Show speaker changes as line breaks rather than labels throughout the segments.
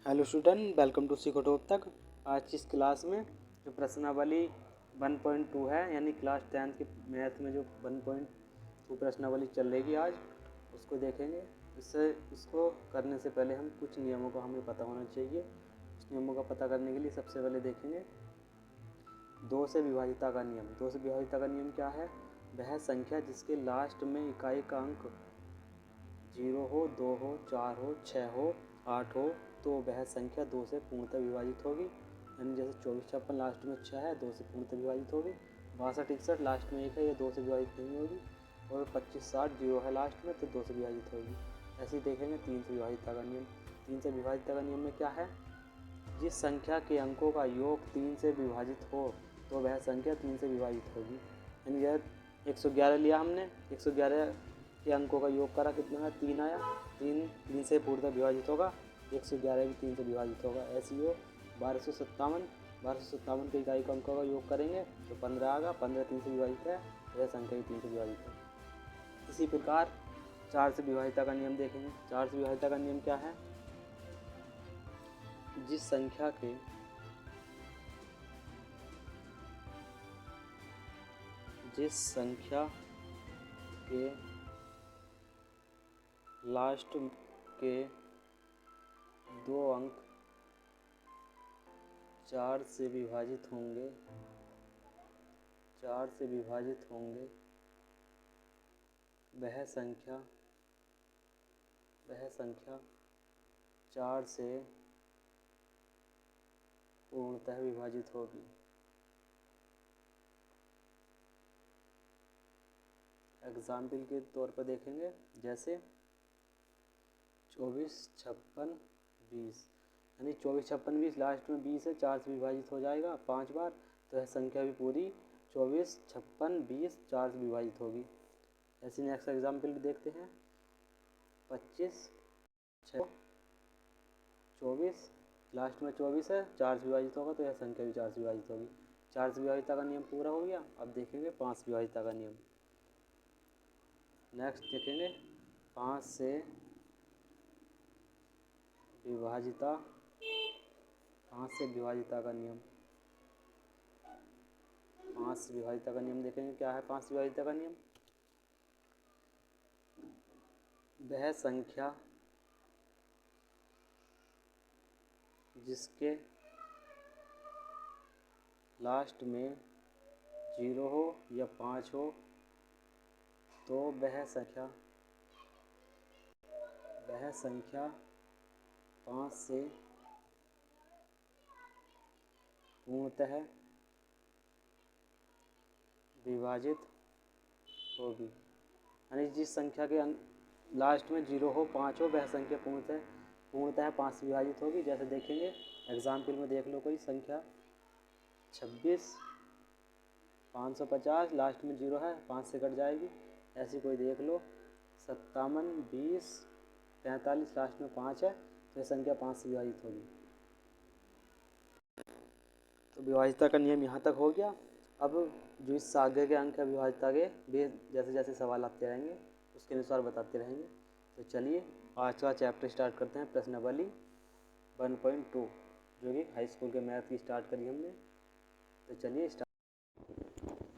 Hello student, welcome to सीखो top तक। आज की इस क्लास में जो प्रश्नावली 1.2 है, यानी क्लास 10 की मैथ में जो 1.2 प्रश्नावली चल रही आज उसको देखेंगे। इसको करने से पहले हम कुछ नियमों का हमें पता होना चाहिए। उस नियमों का पता करने के लिए सबसे पहले देखेंगे 2 से विभाजिता का नियम। 2 से विभाजिता का नियम क्या है? वह संख्या जिसके लास्ट में इकाई का अंक 0 हो, 2 हो, 4 हो, 6 हो, 8 हो तो वह संख्या 2 से पूर्णतः विभाजित होगी। यानी जैसे 2456 लास्ट में 6 है, 2 से पूर्णतः विभाजित होगी। 6261 लास्ट में 1 है, ये 2 से विभाजित नहीं होगी। और 2560 0 है लास्ट में, तो 2 से विभाजित होगी। ऐसे ही देखेंगे 3 से विभाजिता का नियम। 3 से विभाजिता का नियम में क्या है? जिस संख्या के अंकों का योग 3 से विभाजित हो तो वह संख्या 3 से विभाजित होगी। यानी जब 111 लिया हमने, 111 के अंकों का योग करा, कितना है? 3 आया। 3 से पूर्णतः विभाजित होगा, 111 भी 3 से विभाजित होगा। ऐसे ही हो 1257 के इकाई के अंकों का योग करेंगे तो 15 आएगा। 15 3 से विभाजित है, यह संख्या भी 3 से विभाजित है। इसी प्रकार 4 से विभाजिता का नियम देखेंगे। 4 से विभाजिता का नियम क्या है? जिस संख्या के लास्ट के 2 अंक 4 से विभाजित होंगे, वह संख्या 4 से पूर्णतः विभाजित होगी। एग्जाम्पल के तौर पर देखेंगे, जैसे 24 56 20, यानी 24 56 20 लास्ट में 20 है, 4 से विभाजित हो जाएगा 5 बार, तो यह संख्या भी पूरी 24 56 20 4 से विभाजित होगी। ऐसे नेक्स्ट एग्जाम्पल भी देखते हैं। 25 6 24 लास्ट में 24 है, 4 से विभाजित होगा तो यह संख्या भी 4 से विभाजित होगी। 4 से विभाजिता का नियम पूरा हो गया। अब देखेंगे 5 से विभाजिता का नियम। नेक्स्ट देखेंगे 5 से विभाजिता का नियम। 5 से विभाजिता का नियम देखेंगे क्या है। 5 से विभाजिता का नियम, वह संख्या जिसके लास्ट में 0 हो या 5 हो तो वह संख्या 5 से पूर्णतः विभाजित होगी। यानी जिस संख्या के लास्ट में 0 हो 5 हो वह संख्या पूर्णतः 5 से विभाजित होगी। जैसे देखेंगे एग्जाम्पल में देख लो, कोई संख्या 26 550 लास्ट में 0 है, 5 से कट जाएगी। ऐसी कोई देख लो 57 20 45 लास्ट में 5 है, तो यह संख्या 5 से विभाजित होगी। तो विभाजिता का नियम यहाँ तक हो गया। अब जो इस आगे के अंक है विभाजिता के, वे जैसे जैसे सवाल आते रहेंगे उसके अनुसार बताते रहेंगे। तो चलिए आज का चैप्टर स्टार्ट करते हैं। प्रश्नावली 1.2 जो कि हाई स्कूल के मैथ की स्टार्ट करी हमने। तो चलिए स्टार्ट।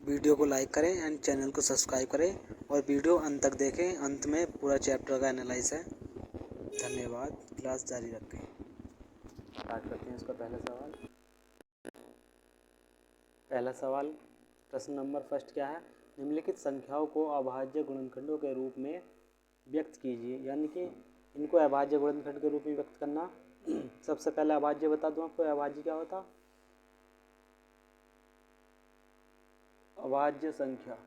वीडियो को लाइक करें एंड चैनल को सब्सक्राइब करें और वीडियो अंत तक देखें। अंत में पूरा चैप्टर का एनालाइज है। धन्यवाद। क्लास जारी रखें। स्टार्ट करते हैं इसका पहला सवाल। प्रश्न नंबर फर्स्ट क्या है? निम्नलिखित संख्याओं को अभाज्य गुणनखंडों के रूप में व्यक्त कीजिए। यानी कि इनको अभाज्य गुणनखंड के रूप में व्यक्त करना। सबसे पहले अभाज्य बता दूं आपको, अभाज्य क्या होता? अभाज्य संख्या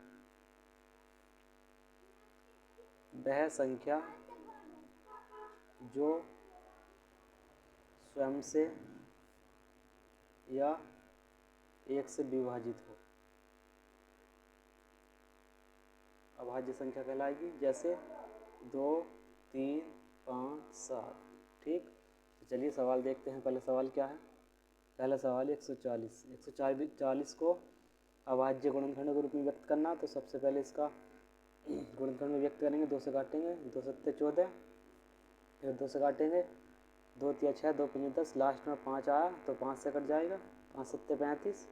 वह संख्या जो स्वयं से या 1 से विभाजित हो, अभाज्य संख्या कहलाएगी। जैसे 2 3 5 7। ठीक, तो चलिए सवाल देखते हैं। पहले सवाल क्या है? पहला सवाल 140 को अभाज्य गुणनखंड के रूप में व्यक्त करना। तो सबसे पहले इसका गुणनखंड में व्यक्त करेंगे, 2 से काटेंगे, 2 7 14, फिर 2 से काटेंगे 2 तिया 6, 2 पंजे 10, लास्ट में 5 आया तो 5 से कट जाएगा, 5 सत्ते 35।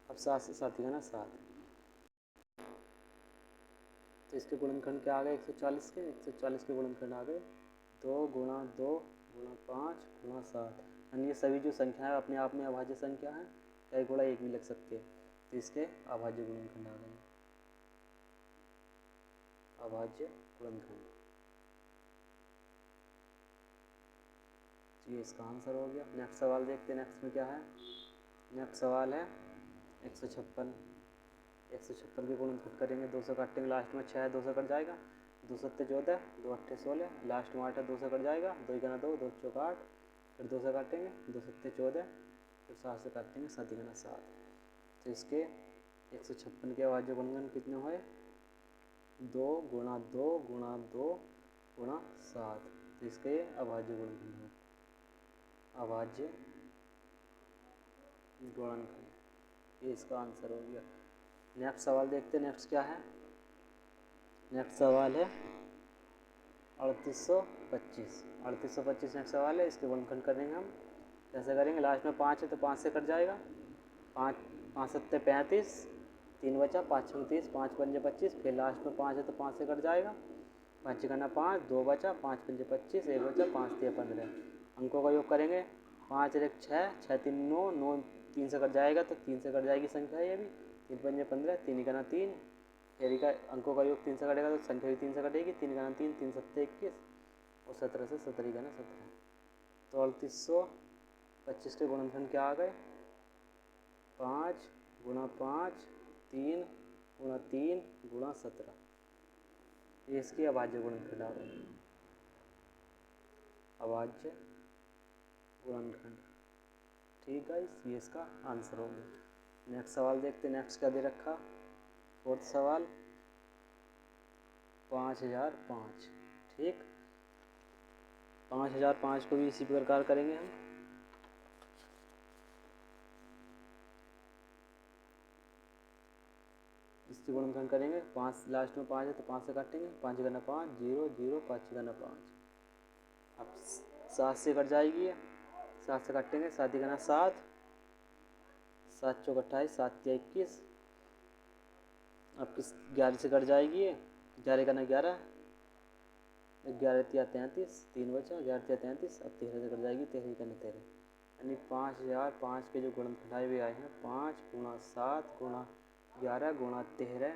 अब 7 से 7 ही का ना 7, तो इसके गुणनखंड क्या आ गए 140 के, 140 के गुणनखंड आ गए 2 गुणा 2 गुणा 5 गुणा 7। यानी ये सभी जो संख्या है अपने आप में अभाज्य संख्या है, कई गुणा एक भी लिख सकते हैं, तो इसके अभाज्य गुणनखंड आ गए, अभाज्य गुणनखंड। ये इसका आंसर हो गया। नेक्स्ट सवाल देखते हैं, नेक्स्ट में क्या है। नेक्स्ट सवाल है 156। 156 के गुणनखंड करेंगे, 2 से काटेंगे, लास्ट में 6 है 2 से कट जाएगा, 2 सत्ते 14, 2 अट्ठे 16, लास्ट में 8 है 2 से कट जाएगा, 2 का ना 2, 2 चौक 8, फिर 2 से काटेंगे, 2 सत्ते 14, फिर 7 से काटेंगे, 7 का ना 7। तो इसके 156 के अभाज्य गुणनखंड कितने हुए 2 गुणा 2 गुणा 2 गुणा 7। तो इसके अभाज्य गुणनखंड है, अभाज्य गुणनखंड, ये इसका आंसर हो गया। नेक्स्ट सवाल देखते हैं, नेक्स्ट क्या है। नेक्स्ट सवाल है 3825। 3825 नेक्स्ट सवाल है, इसके गुणनखंड करेंगे हम। कैसे करेंगे, लास्ट में 5 है तो 5 से कट जाएगा, 5 सत्ते 35, 3 बचा, 5 छंग 30, 5 पंजे 25, फिर लास्ट में 5 है तो 5 से कट जाएगा, 5 का ना 5, 2 बचा, 5 पंजे 25, 1 बचा, 5 तिया 15। अंकों का योग करेंगे, 5 एक 6, 6 3 9, 9 3 से कट जाएगा तो 3 से कट जाएगी संख्या ये भी, 3 पंजे 15, 3 का ना 3, फिर का अंकों का योग 3 से कटेगा तो संख्या भी 3 से कटेगी, 3 का ना 3, 3 सत्ते 21 और 17 से 17 का ना 17। तो 3825 के गुणनखंड क्या आ गए 5 गुणा 5 3 गुणा 3 गुणा 17। ये इसकी अभाज्य गुणनखंड आ गए, अभाज्य गुणनखंड। ठीक है, ये इसका आंसर हो गया। नेक्स्ट सवाल देखते हैं, नेक्स्ट क्या दे रखा। फोर्थ सवाल 5005। ठीक, 5005 को भी इसी प्रकार करेंगे हम। इसकी गुणनखंड करेंगे, 5 लास्ट में 5 है तो 5 से काटेंगे, 5 का ना 5, 0 0, 5 का ना 5। अब 7 से कट जाएगी, 7 से काटेंगे, 7 का ना 7, 7 चौक 28, 7 तिया 21। अब किस 11 से कट जाएगी, 11 का ना 11, 11 तिया 33, 3 बचा, 11 तिया 33। अब 13 से कट जाएगी, 13 का ना 13। यानी 5005 के जो गुणनखंड हुए आए हैं 5 गुणा 7 गुणा 11 गुणा 13,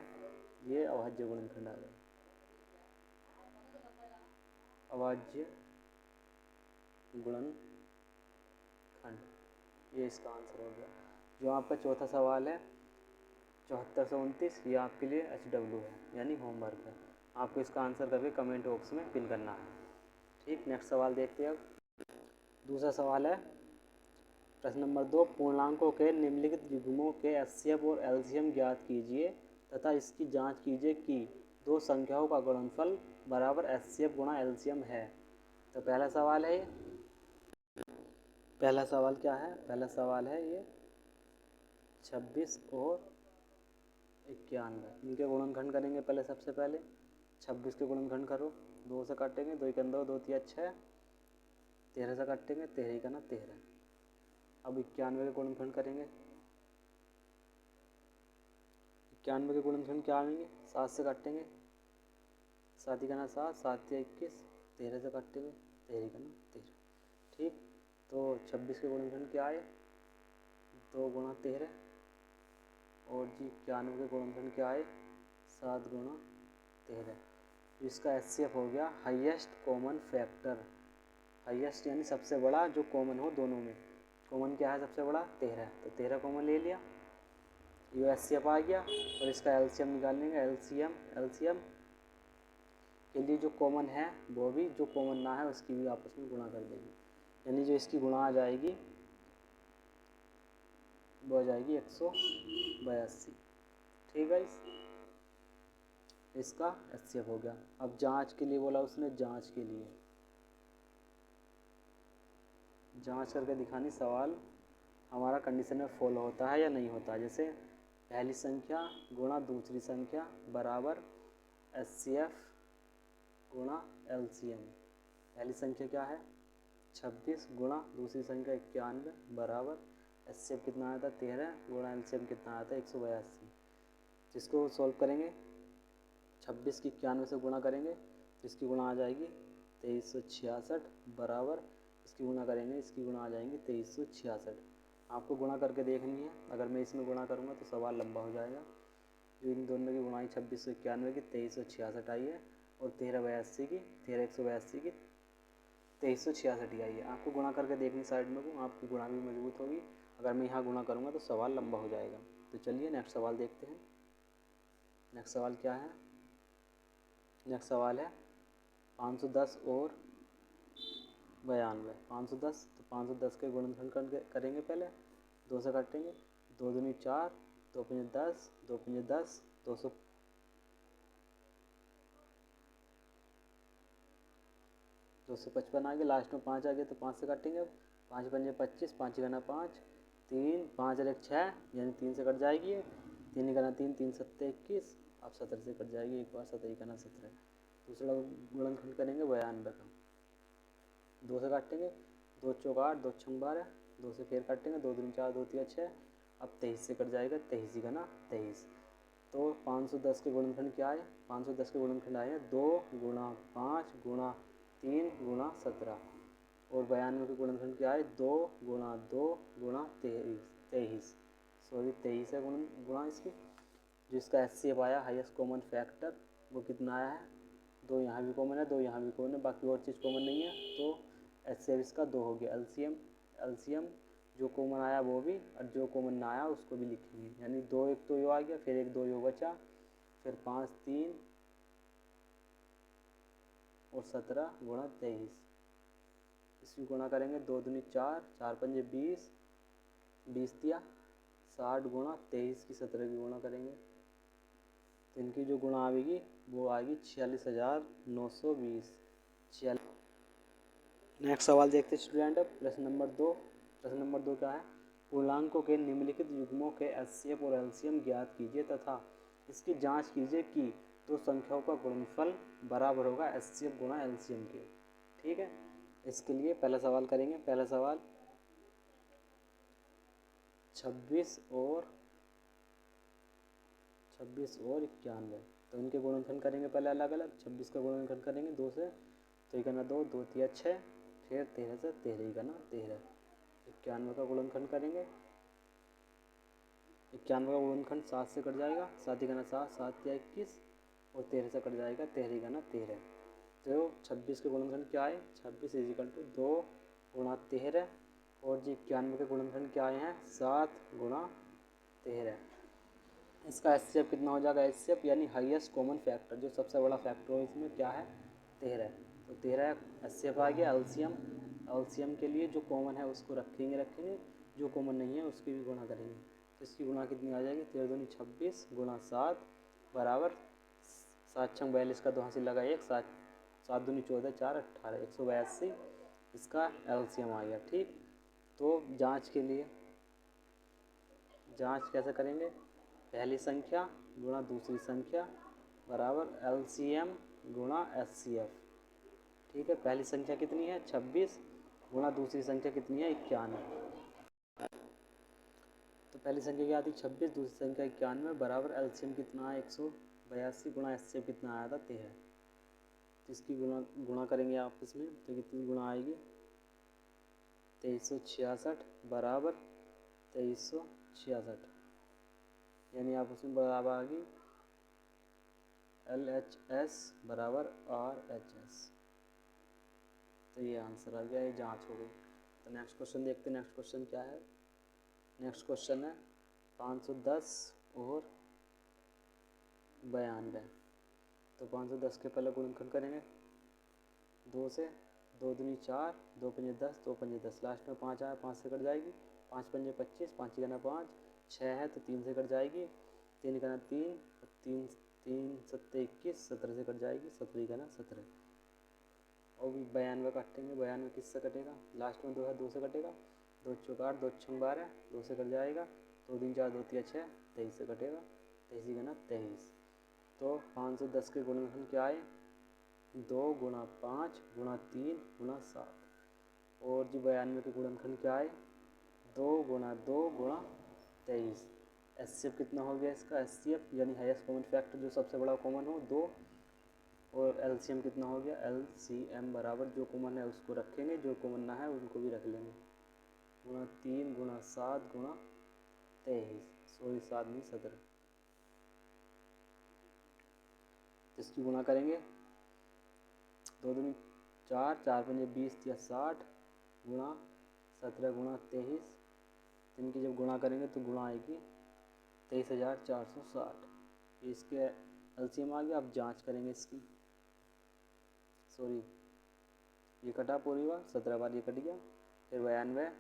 ये अभाज्य गुणनखंड आ गए, अभाज्य गुणनखंड, ये इसका आंसर हो गया। जो आपका चौथा सवाल है 7429, ये आपके लिए HW है, यानी होमवर्क है। आपको इसका आंसर करके कमेंट बॉक्स में पिन करना है। ठीक, नेक्स्ट सवाल देखते हैं अब। दूसरा सवाल है प्रश्न नंबर 2, पूर्णांकों के निम्नलिखित युग्मों के HCF और LCM ज्ञात कीजिए तथा इसकी जांच कीजिए कि दो संख्याओं का गुणनफल बराबर HCF गुणा LCM है। तो पहला सवाल है ये, पहला सवाल क्या है, पहला सवाल है ये 26 और 91। इनके गुणनखंड करेंगे पहले, सबसे पहले 26 के गुणनखंड करो, 2 से काटेंगे, 2 के अंदर 2 तिया 6, 13 से काटेंगे, 13 का ना 13। अब 91 के गुणनखंड करेंगे, 91 के गुणनखंड क्या आएंगे, 7 से काटेंगे, 7 का ना 7, 7 तिया 21, 13 से काटेंगे, 13 का ना 13। ठीक, तो 26 के गुणनखंड क्या आए 2 गुणा 13, और जी 91 के गुणनखंड क्या आए 7 गुणा 13। इसका HCF हो गया हाईएस्ट कॉमन फैक्टर। हाईएस्ट यानी सबसे बड़ा जो कॉमन हो दोनों में। कॉमन क्या है सबसे बड़ा 13, तो 13 कॉमन ले लिया, ये HCF आ गया। और इसका LCM निकालने का, LCM के लिए जो कॉमन है वो भी, जो कॉमन ना है उसकी भी आपस में गुणा कर देंगे, यानी जो इसकी गुणा आ जाएगी वो आ जाएगी 182। ठीक है, इसका HCF हो गया। अब जांच के लिए बोला उसने, जांच के लिए जांच करके दिखानी सवाल हमारा कंडीशन में फॉलो होता है या नहीं होता। जैसे पहली संख्या गुणा दूसरी संख्या बराबर HCF गुणा LCM। पहली संख्या क्या है 26 गुणा दूसरी संख्या 91 बराबर एचसीएफ कितना आया था 13 गुणा एलसीएम कितना आया था 182। जिसको सॉल्व करेंगे 26 की 91 से गुणा करेंगे तो इसकी गुणा आ जाएगी 2366 बराबर इसकी गुणा करेंगे इसकी गुणा आ जाएंगी 2366। आपको गुणा करके देखनी है। अगर मैं इसमें गुणा करूँगा तो सवाल लंबा हो जाएगा। जो इन दोनों की गुणाई 2691 की 2366 आई है और 1382 की 182 की 2366 आई है। आपको गुणा करके देखनी साइड में को आपकी गुणा भी मजबूत होगी। अगर मैं यहाँ गुणा करूँगा तो सवाल लंबा हो जाएगा। तो चलिए नेक्स्ट सवाल देखते हैं। नेक्स्ट सवाल क्या है? नेक्स्ट सवाल है 510 और 92। 510 तो 510 के गुणनखंड करेंगे पहले 2 से काटेंगे 2 दूनी 4 2 पंजे 10 2 पंजे 10 255 आ गया। लास्ट में 5 आ गया तो 5 से काटेंगे। अब 5 पंजे 25 5 गना 5 3 5 और 1 6 यानी 3 से कट जाएगी। 3 गना 3 3 7 21 अब 17 से कट जाएगी। एक बार 17 गना 17। दूसरा गुणनखंड करेंगे 92 का 2 से काटेंगे 2 चौक 8 2 छंग 12 2 से फिर काटेंगे 2 दूनी 4 2 3 6 अब 23 से कट जाएगा। 23 गना 23। तो 510 के गुणनखंड क्या है? 510 के गुणनखंड आए हैं 2 गुणा 5 गुणा 3 गुणा 17 और 92 के गुणनखंड क्या है 2 गुणा 2 गुणा 23 सॉरी 23 है गुणा इसकी। जो इसका एचसीएफ आया हाईएस्ट कॉमन फैक्टर वो कितना आया है 2 यहाँ भी कॉमन है 2 यहाँ भी कॉमन है बाकी और चीज़ कॉमन नहीं है तो एचसीएफ इसका 2 हो गया। एलसीएम जो कॉमन आया वो भी और जो कॉमन ना आया उसको भी लिखेंगे यानी 2 एक तो यो आ गया फिर एक 2 यो बचा फिर 5 3 और 17 गुणा 23। इसकी गुणा करेंगे 2 दूनी 4 4 पंजे 20 20 दिया 60 गुणा 23 की 17 की गुणा करेंगे तो इनकी जो गुणा आएगी वो आएगी 46,920। नेक्स्ट सवाल देखते स्टूडेंट। प्रश्न नंबर 2। प्रश्न नंबर 2 क्या है? पूर्णांकों के निम्नलिखित युग्मों के एचसीएफ और एलसीएम ज्ञात कीजिए तथा इसकी जांच कीजिए कि दो संख्याओं का गुणनफल बराबर होगा एचसीएफ गुणा एलसीएम के। ठीक है, इसके लिए पहला सवाल करेंगे। पहला सवाल 26 और 91 तो इनके गुणनखंड करेंगे पहले अलग अलग। 26 का गुणनखंड करेंगे 2 से तो 1 2 2 3 6 फिर 13 से 13 1 13। 91 का गुणनखंड करेंगे 91 का गुणनखंड 7 से कट जाएगा 7 1 7 7 या 21 और 13 से कट जाएगा 13 1 13। तो 26 के गुणनखंड क्या है 26 = 2 गुणा 13 और जी 91 के गुणनखंड क्या आए हैं 7 गुणा 13। इसका एचसीएफ कितना हो जाएगा? एचसीएफ यानी हाईएस्ट कॉमन फैक्टर जो सबसे बड़ा फैक्टर हो इसमें क्या है 13। तो 13 एचसीएफ आ गया। एलसीएम के लिए जो कॉमन है उसको रखेंगे जो कॉमन नहीं है उसकी भी गुणा करेंगे। तो इसकी गुणा कितनी आ जाएगी 13 दूनी 26 गुणा 7 बराबर 7 6 42 का 2 हासिल लगा 1 7 7 दूनी 14 4 18 182 इसका एलसीएम आ गया। ठीक, तो जांच के लिए जांच कैसे करेंगे? पहली संख्या गुणा दूसरी संख्या बराबर एलसीएम गुणा एचसीएफ। ठीक है, पहली संख्या कितनी है 26 गुणा दूसरी संख्या कितनी है 91। तो पहली संख्या क्या आती 26 दूसरी संख्या 91 बराबर एलसीएम कितना है 182 गुणा एचसीएफ कितना आया था 13। इसकी गुणा करेंगे आपस में तो कितनी गुणा आएगी 2366 बराबर 2366 यानी आप उसमें बराबर आ गई LHS बराबर RHS। तो ये आंसर आ गया, ये जांच हो गई। तो नेक्स्ट क्वेश्चन देखते हैं। नेक्स्ट क्वेश्चन क्या है? नेक्स्ट क्वेश्चन है 510 और 92। तो 510 के पहले गुणनखंड करेंगे 2 से 2 दूनी 4 2 पंजे 10 2 पंजे 10 लास्ट में 5 आया 5 से कट जाएगी 5 पंजे 25 5 गना 5 6 है तो 3 से कट जाएगी 3 गना 3 3 3 7 21 17 से कट जाएगी 17 गना 17 और भी 92 काटेंगे। 92 किससे कटेगा? लास्ट में 2 है 2 से कटेगा 2 चौक 8 2 छंग 12 2 से कट जाएगा 2 3 4 2 3 6 23 से कटेगा 23 गना 23। तो 510 के गुणनखंड क्या आए 2 गुणा 5 गुणा 3 गुणा 7 और जी 92 के गुणनखंड क्या है, 2 गुणा 2 गुणा 23। एचसीएफ कितना हो गया इसका, एचसीएफ यानी हाईएस्ट कॉमन फैक्टर जो सबसे बड़ा कॉमन हो 2, और एलसीएम कितना हो गया, एलसीएम बराबर जो कॉमन है उसको रखेंगे, जो कॉमन ना है उनको भी रख लेंगे, गुणा 3 गुणा 7 गुणा 23, सॉरी 7 नहीं 17, इसकी गुणा करेंगे, 2 दूनी 4, 4 पंजे 20 या 60 गुणा 17 गुणा 23, इनकी जब गुणा करेंगे तो गुणा आएगी 23,460। इसके एलसीएम आ गया। अब जांच करेंगे इसकी, सॉरी ये कटा पूरी बार, 17 बार ये कट गया, फिर 92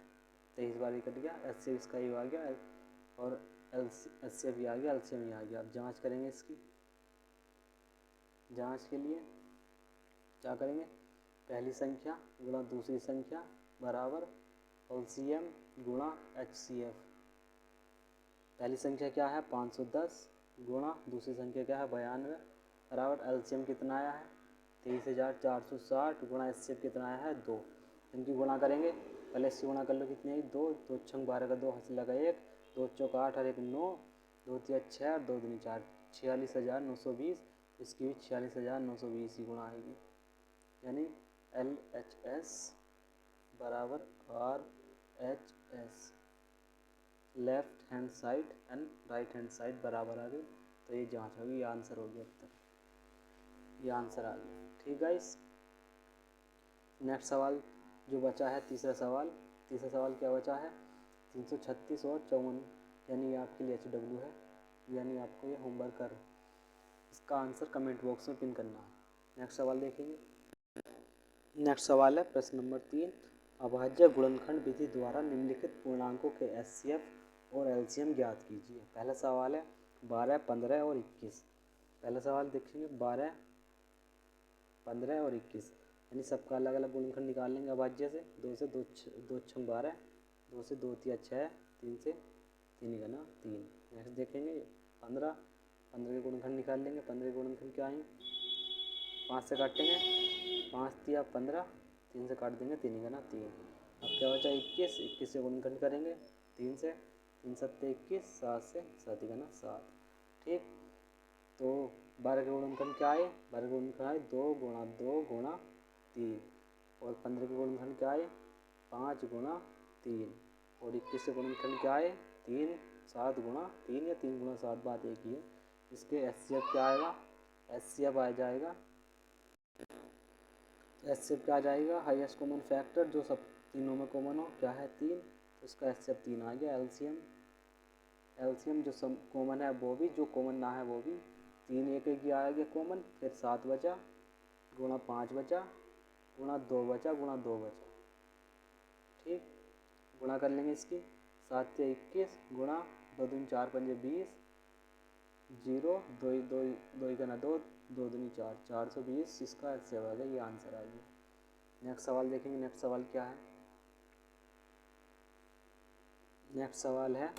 23 बार ये कट गया, एचसीएफ इसका ये आ गया और एचसीएफ ये आ गया, एलसीएम ये आ गया। अब जांच करेंगे इसकी, जांच के लिए क्या करेंगे, पहली संख्या गुणा दूसरी संख्या बराबर एलसीएम गुणा एचसीएफ। पहली संख्या क्या है 510 गुणा दूसरी संख्या क्या है 92 बराबर एलसीएम कितना आया है 23,460 गुणा एचसीएफ कितना आया है 2। इनकी गुणा करेंगे, पहले इसकी गुणा कर लो, कितनी आई 2, 2 छंग 12 का 2 हंस लगा 1, 2 चौक 8 और 1 9, 2 तिया 6 और 2 दूनी 4, 46,920। इसकी भी 46,920 ही गुणा आएगी, यानी LHS बराबर RHS, left hand side and right hand side बराबर आ गई। तो ये जांच होगी, ये आंसर हो गया उत्तर, ये आंसर आ गया। ठीक है इस नेक्स्ट सवाल जो बचा है, तीसरा सवाल क्या बचा है 336 और 54, यानी ये आपके लिए HW है, यानी आपको ये होमवर्क कर, इसका आंसर कमेंट बॉक्स में पिन करना है। नेक्स्ट सवाल देखेंगे। नेक्स्ट सवाल है प्रश्न नंबर 3, अभाज्य गुणनखंड विधि द्वारा निम्नलिखित पूर्णांकों के एचसीएफ और एलसीएम ज्ञात कीजिए। पहला सवाल है 12, 15 और 21। पहला सवाल देखेंगे 12, 15 और 21, यानी सबका अलग अलग गुणनखंड निकाल लेंगे अभाज्य से। 2 से 2 छंग 12, 2 से 2 तिया 6, 3 से 3 गना 3। नेक्स्ट देखेंगे 15 के गुणनखंड निकाल लेंगे। 15 के गुणनखंड क्या आएंगे, 5 से काटेंगे, 5 तिया 15, 3 से काट देंगे 3 गना 3। अब क्या बचा 21 से गुणनखंड करेंगे 3 से, 3 सत्ते 21, 7 से 7 गना 7। ठीक, तो 12 के गुणनखंड क्या आए, 12 के गुणनखंड आए 2 गुणा 2 गुणा 3, और 15 के गुणनखंड क्या आए 5 गुणा 3, और 21 के गुणनखंड क्या आए 3 7 गुणा 3 या 3 गुणा 7, बात एक ही है। इसके एचसीएफ क्या आएगा, एचसीएफ आ जाएगा, एचसीएफ क्या आ जाएगा, हाईएस्ट कॉमन फैक्टर जो सब तीनों में कॉमन हो, क्या है 3, तो इसका एचसीएफ 3 आ गया। एलसीएम जो सब कॉमन है वो भी, जो कॉमन ना है वो भी, 3 एक एक आ गया कॉमन, फिर 7 बचा गुणा 5 बचा गुणा 2 बचा गुणा 2 बचा। ठीक, गुणा कर लेंगे इसकी, 7 से 21 गुणा 2 दूनी 4 पंजे 20, 0 2 2 2 गना 2, 2 दूनी 4, 420। इसका एचसीएफ आ गया, ये आंसर आ गया। नेक्स्ट सवाल देखेंगे। नेक्स्ट सवाल क्या है, नेक्स्ट सवाल है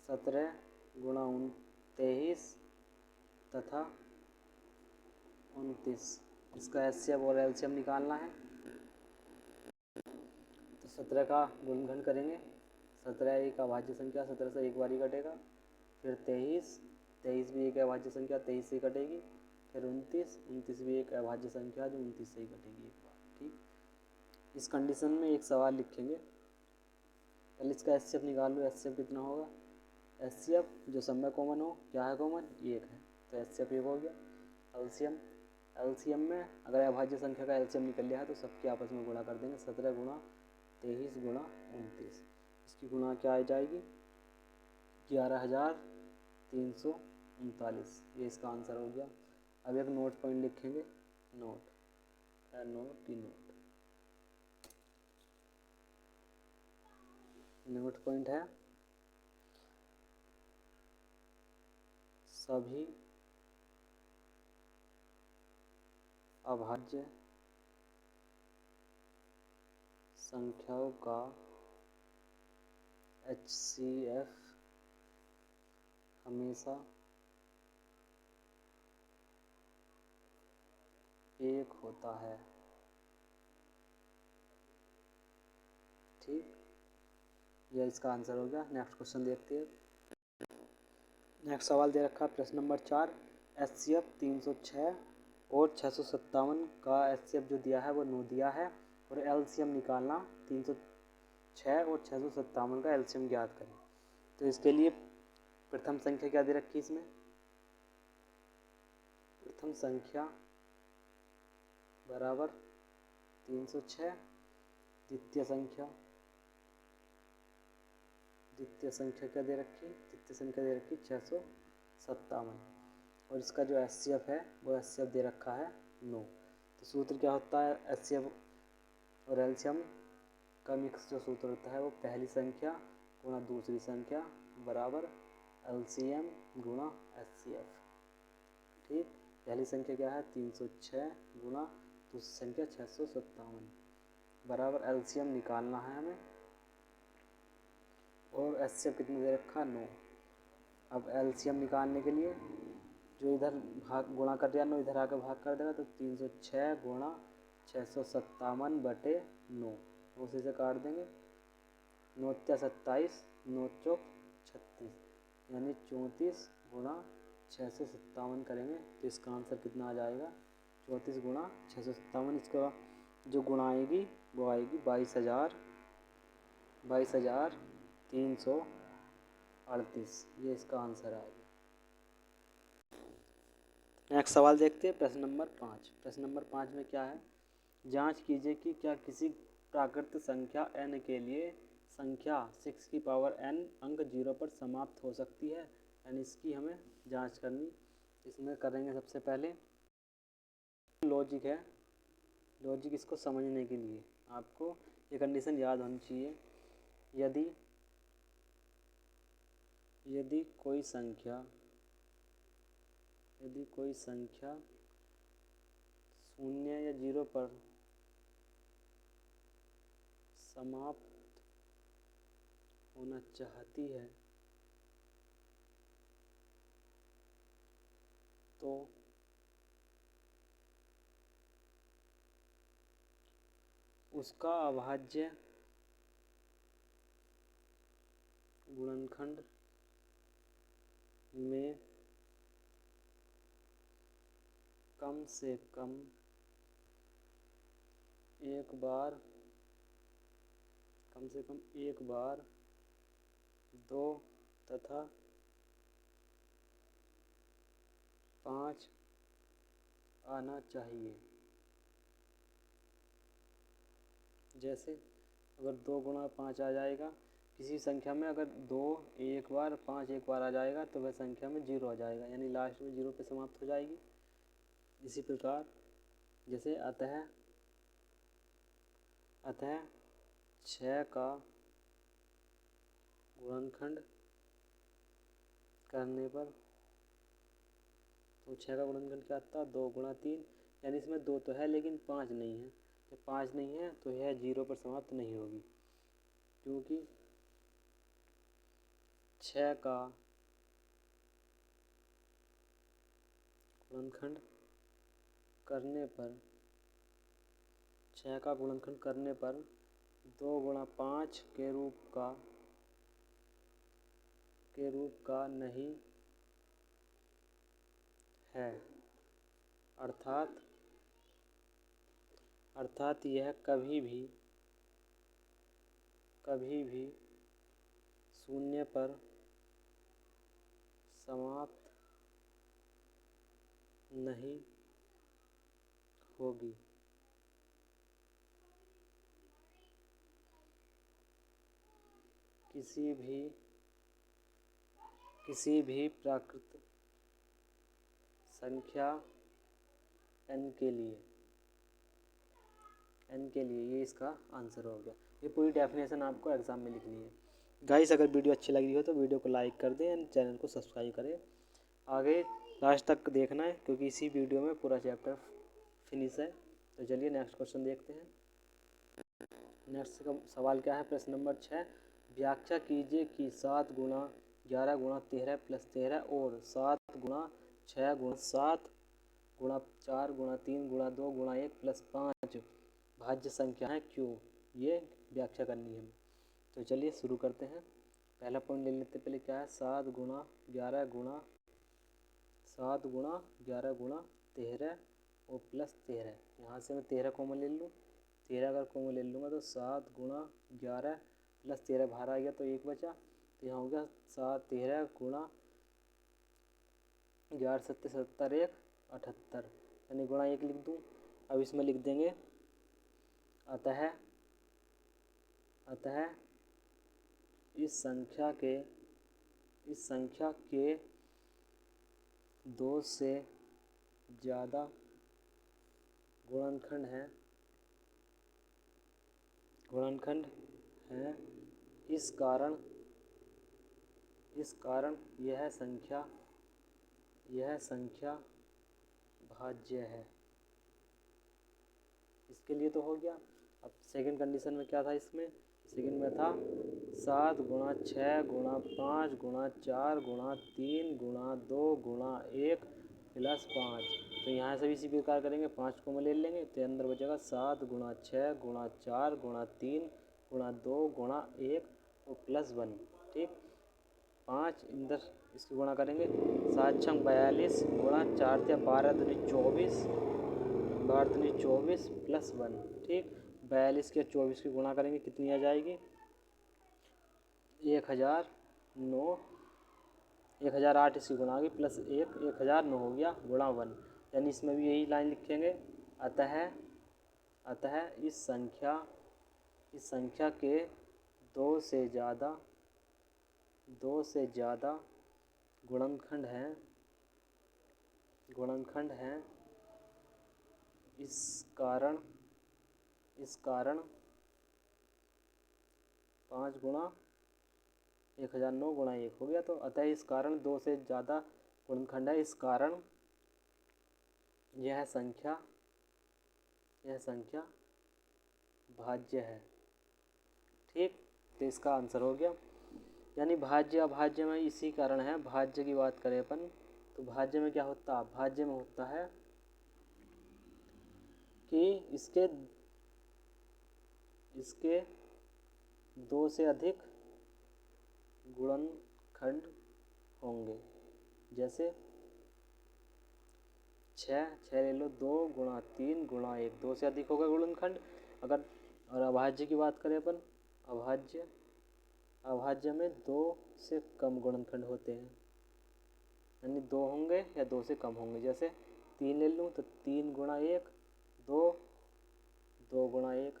17 गुणा 23 तथा 29, इसका एचसीएफ और एलसीएम निकालना है। तो 17 का गुणनखंड करेंगे, 17 एक अभाज्य संख्या, 17 से एक बार ही कटेगा, फिर 23 भी एक अभाज्य संख्या, 23 से कटेगी, फिर 29 भी एक अभाज्य संख्या जो 29 से ही कटेगी एक बार। ठीक, इस कंडीशन में एक सवाल लिखेंगे, पहले इसका एचसीएफ निकाल लो, एचसीएफ कितना होगा, एचसीएफ जो सब में कॉमन हो, क्या है कॉमन, एक है, तो एचसीएफ एक हो गया। एलसीएम में अगर अभाज्य संख्या का एलसीएम निकल लिया है तो सबके आपस में गुणा कर देंगे, 17 गुणा 23 गुणा 29, इसकी गुणा क्या आ जाएगी 11,339, ये इसका आंसर हो गया। अब एक नोट पॉइंट लिखेंगे, नोट पॉइंट है, सभी अभाज्य संख्याओं का HCF हमेशा 1 होता है। ठीक, यह इसका आंसर हो गया। नेक्स्ट क्वेश्चन देखते हैं। नेक्स्ट सवाल दे रखा है प्रश्न नंबर 4, HCF 306 और 657 का HCF जो दिया है वो 9 दिया है और LCM निकालना 306 और 657 का LCM ज्ञात करें। तो इसके लिए प्रथम संख्या क्या दे रखी है इसमें? प्रथम संख्या बराबर 306, द्वितीय संख्या क्या दे रखी? द्वितीय संख्या दे रखी 657 और इसका जो HCF है वो HCF दे रखा है 9। तो सूत्र क्या होता है HCF और LCM का मिक्स जो सूत्र होता है वो पहली संख्या गुणा दूसरी संख्या बराबर LCM गुणा HCF। ठीक, पहली संख्या क्या है 306 गुणा दूसरी संख्या 657 बराबर LCM निकालना है हमें और HCF कितने दे रखा 9। अब LCM निकालने के लिए जो इधर भाग गुणा कर दिया 9 इधर आकर भाग कर देगा तो 306 गुणा 657 बटे 9 उसी से काट देंगे। 9 × 27 9 × 4 36 यानी 34 गुणा 657 करेंगे तो इसका आंसर कितना आ जाएगा 34 गुणा 657। इसका जो गुणा आएगी वो आएगी 22,338। ये इसका आंसर आएगा। नेक्स्ट सवाल देखते हैं प्रश्न नंबर 5। प्रश्न नंबर 5 में क्या है? जांच कीजिए कि क्या किसी प्राकृत संख्या n के लिए संख्या 6 की पावर n अंक 0 पर समाप्त हो सकती है। यानी इसकी हमें जांच करनी। इसमें करेंगे सबसे पहले लॉजिक है। लॉजिक इसको समझने के लिए आपको ये कंडीशन याद होनी चाहिए। यदि कोई संख्या 0 या 0 पर समाप्त होना चाहती है तो उसका अभाज्य गुणनखंड में कम से कम एक बार 2 तथा 5 आना चाहिए। जैसे अगर 2 गुणा 5 आ जाएगा, किसी संख्या में अगर 2 एक बार 5 एक बार आ जाएगा तो वह संख्या में 0 आ जाएगा, यानी लास्ट में 0 पे समाप्त हो जाएगी। इसी प्रकार जैसे अतः 6 का गुणनखंड करने पर तो 6 का गुणनखंड क्या आता है 2 गुणा 3, यानी इसमें 2 तो है लेकिन 5 नहीं है। जब 5 नहीं है तो यह 0 पर समाप्त नहीं होगी, क्योंकि 6 का गुणनखंड करने पर 2 गुणा 5 के रूप का नहीं है, अर्थात यह कभी भी 0 पर समाप्त नहीं होगी। किसी भी प्राकृत संख्या n के लिए ये इसका आंसर हो गया। ये पूरी डेफिनेशन आपको एग्जाम में लिखनी है। गाइस, अगर वीडियो अच्छी लगी हो तो वीडियो को लाइक कर दें एंड चैनल को सब्सक्राइब करें। आगे लास्ट तक देखना है क्योंकि इसी वीडियो में पूरा चैप्टर फिनिश है। तो चलिए नेक्स्ट क्वेश्चन देखते हैं। नेक्स्ट का सवाल क्या है? प्रश्न नंबर 6, व्याख्या कीजिए कि 7 गुणा 11 गुणा 13 प्लस 13 और 7 गुणा 6 गुणा 7 गुणा 4 गुणा 3 गुणा 2 गुणा 1 प्लस 5 भाज्य संख्या है क्यों, ये व्याख्या करनी है। तो चलिए शुरू करते हैं। पहला पॉइंट ले लेते पहले क्या है, 7 गुणा 11 गुणा 13 और प्लस 13। यहाँ से मैं 13 कॉमन ले लूँ, 13 अगर कॉमन ले लूँगा तो 7 गुणा 11 प्लस 13 बाहर आ गया तो 1 बचा। तो यहाँ हो गया 7 13 गुणा 11 7 77 1 78, यानी गुणा 1 लिख दूँ। अब इसमें लिख देंगे अतः इस संख्या के 2 से ज़्यादा गुणनखंड हैं इस कारण यह संख्या भाज्य है। इसके लिए तो हो गया। अब सेकंड कंडीशन में क्या था, इसमें सेकंड में था 7 गुणा 6 गुणा 5 गुणा 4 गुणा 3 गुणा 2 गुणा 1 प्लस 5। तो यहाँ से भी इसी प्रकार करेंगे, 5 को ले लेंगे तो अंदर बचेगा 7 गुणा 6 गुणा 4 गुणा 3 गुणा 2 गुणा 1 और प्लस 1। ठीक, 5 अंदर इसकी गुणा करेंगे, 7 6 42 गुणा 4 या 12 दूनी 24 प्लस 1। ठीक, 42 के 24 की गुणा करेंगे, कितनी आ जाएगी 1008 इसकी गुणा होगी प्लस 1 1009 हो गया गुणा 1। यानी इसमें भी यही लाइन लिखेंगे, अतः इस संख्या के 2 से ज़्यादा गुणनखंड हैं इस कारण 5 गुणा 1009 गुणा 1 हो गया। तो अतः इस कारण 2 से ज़्यादा गुणनखंड है, इस कारण यह संख्या भाज्य है। ठीक, तो इसका आंसर हो गया। यानी भाज्य अभाज्य में इसी कारण है। भाज्य की बात करें अपन तो भाज्य में क्या होता है, भाज्य में होता है कि इसके 2 से अधिक गुणनखंड होंगे। जैसे 6 ले लो, 2 गुणा 3 गुणा 1 2 से अधिक होगा गुणनखंड। अगर और अभाज्य की बात करें अपन, अभाज्य में 2 से कम गुणनखंड होते हैं, यानी 2 होंगे या 2 से कम होंगे। जैसे 3 ले लूँ तो 3 गुणा 1 2 गुणा 1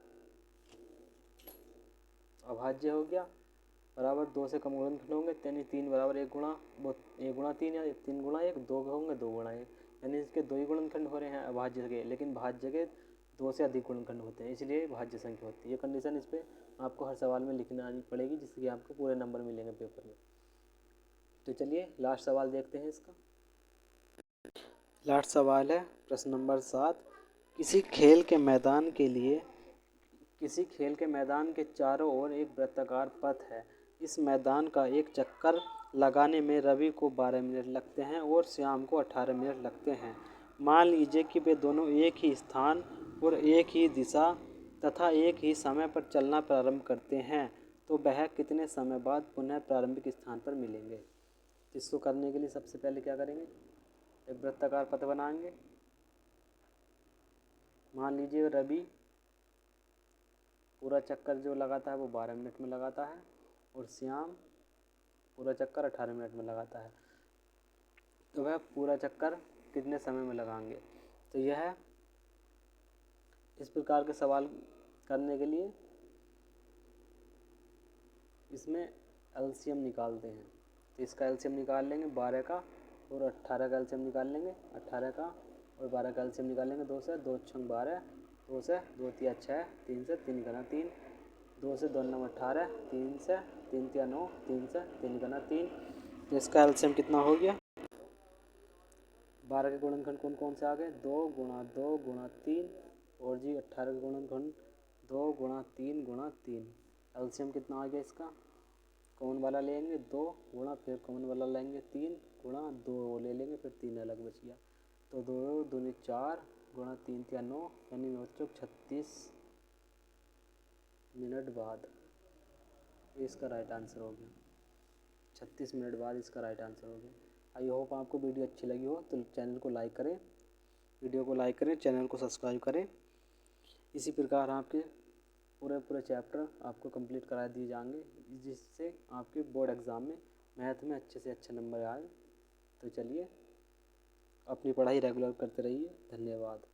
अभाज्य हो गया, बराबर 2 से कम गुणनखंड होंगे, यानी 3 बराबर 1 गुणा 3 या 3 गुणा 1 2 होंगे 2 गुणा 1, यानी इसके 2 ही गुणनखंड हो रहे हैं अभाज्य के। लेकिन भाज्य के 2 से अधिक गुणनखंड होते हैं, इसलिए भाज्य संख्या होती है। ये कंडीशन इस पर आपको हर सवाल में लिखना आनी पड़ेगी, जिससे कि आपको पूरे नंबर मिलेंगे पेपर में। तो चलिए लास्ट सवाल देखते हैं इसका। लास्ट सवाल है प्रश्न नंबर 7। किसी खेल के मैदान के चारों ओर एक वृत्ताकार पथ है। इस मैदान का एक चक्कर लगाने में रवि को 12 मिनट लगते हैं और श्याम को 18 मिनट लगते हैं। मान लीजिए कि वे दोनों एक ही स्थान और एक ही दिशा तथा एक ही समय पर चलना प्रारंभ करते हैं, तो वह कितने समय बाद पुनः प्रारंभिक स्थान पर मिलेंगे। इसको करने के लिए सबसे पहले क्या करेंगे, एक वृत्ताकार पथ बनाएंगे। मान लीजिए रवि पूरा चक्कर जो लगाता है वो 12 मिनट में लगाता है और श्याम पूरा चक्कर 18 मिनट में लगाता है, तो वह पूरा चक्कर कितने समय में लगाएंगे। तो यह इस प्रकार के सवाल करने के लिए इसमें एलसीएम निकालते हैं। तो इसका एलसीएम निकाल लेंगे 12 का और 18 का एलसीएम निकाल लेंगे, 18 का और 12 का एलसीएम निकाल लेंगे। 2 से 2 6 12, 2 से 2 3 6, 3 से 3 गुना 3, 2 से 2 9 18, 3 से 3 3 9, 3 से 3 गुना 3। तो इसका एलसीएम कितना हो गया, 12 के गुणनखंड कौन कौन से आ गए, 2 गुणा 3 और जी 18 के गुणनखंड 2 गुणा 3 गुणा 3। एलसीएम कितना आ गया इसका, कॉमन वाला लेंगे 2 गुणा फिर कॉमन वाला लेंगे 3 गुणा 2 ले लेंगे फिर 3 अलग बच गया। तो 2 दूनी 4 गुणा 3 तिया 9 यानी बच्चों 36 मिनट बाद ये इसका राइट आंसर हो गया। 36 मिनट बाद इसका राइट आंसर हो गया। आई होप आपको वीडियो अच्छी लगी हो तो चैनल को लाइक करें, वीडियो को लाइक करें, चैनल को सब्सक्राइब करें। इसी प्रकार आपके पूरे चैप्टर आपको कंप्लीट करा दिए जाएंगे जिससे आपके बोर्ड एग्ज़ाम में मैथ में अच्छे से अच्छे नंबर आए। तो चलिए अपनी पढ़ाई रेगुलर करते रहिए। धन्यवाद।